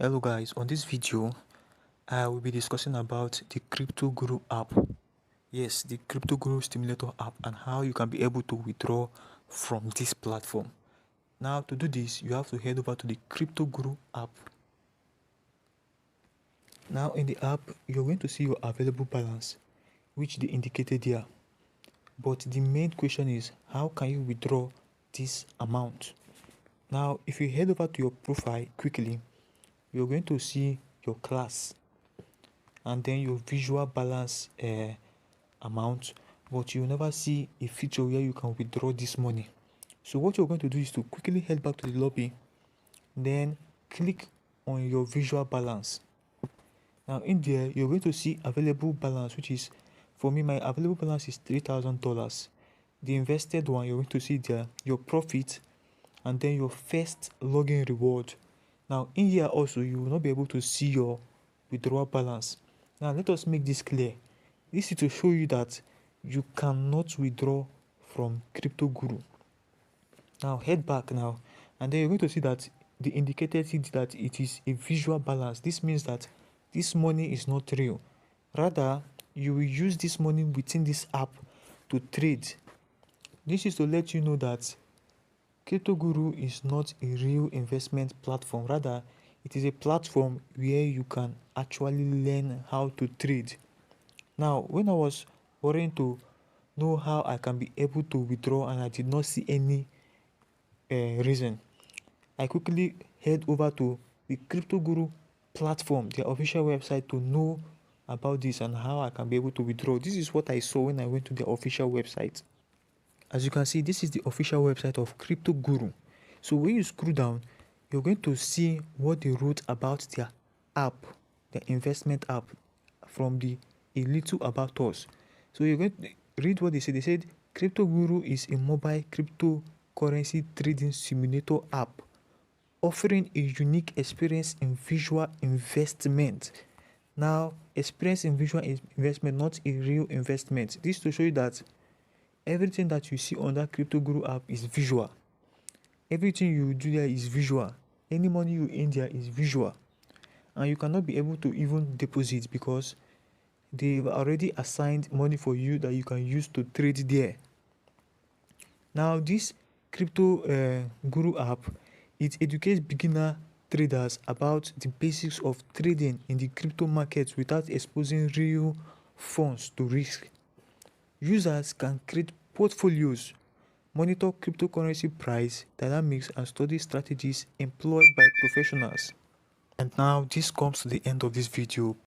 Hello guys, on this video I will be discussing about the Cryptoguru app. Yes, the Cryptoguru Stimulator app and how you can be able to withdraw from this platform. Now to do this, you have to head over to the Cryptoguru app. Now in the app, you're going to see your available balance, which they indicated here. But the main question is, how can you withdraw this amount? Now if you head over to your profile quickly, you're going to see your class and then your visual balance amount, but you will never see a feature where you can withdraw this money. So what you're going to do is to quickly head back to the lobby, then click on your visual balance. Now in there, you're going to see available balance, which is, for me, my available balance is $3,000. The invested one, you're going to see there your profit and then your first login reward. Now in here also, you will not be able to see your withdrawal balance. Now let us make this clear. This is to show you that you cannot withdraw from Cryptoguru. Now head back now, and then you're going to see that the indicator said that it is a visual balance. This means that this money is not real. Rather, you will use this money within this app to trade. This is to let you know that Cryptoguru is not a real investment platform. Rather, it is a platform where you can actually learn how to trade. Now, when I was worrying to know how I can be able to withdraw and I did not see any reason, I quickly head over to the Cryptoguru platform, their official website, to know about this and how I can be able to withdraw. This is what I saw when I went to their official website. As you can see, this is the official website of Cryptoguru. So when you scroll down, you're going to see what they wrote about their app, their investment app, from the A Little About Us. So you're going to read what they said. They said Cryptoguru is a mobile cryptocurrency trading simulator app offering a unique experience in visual investment. Now, experience in visual investment, not a real investment. This to show you that everything that you see on that Cryptoguru app is visual. Everything you do there is visual. Any money you in there is visual. And you cannot be able to even deposit because they've already assigned money for you that you can use to trade there. Now this Cryptoguru app, it educates beginner traders about the basics of trading in the crypto markets without exposing real funds to risk. Users can create portfolios, monitor cryptocurrency price dynamics, and study strategies employed by professionals. And now this comes to the end of this video.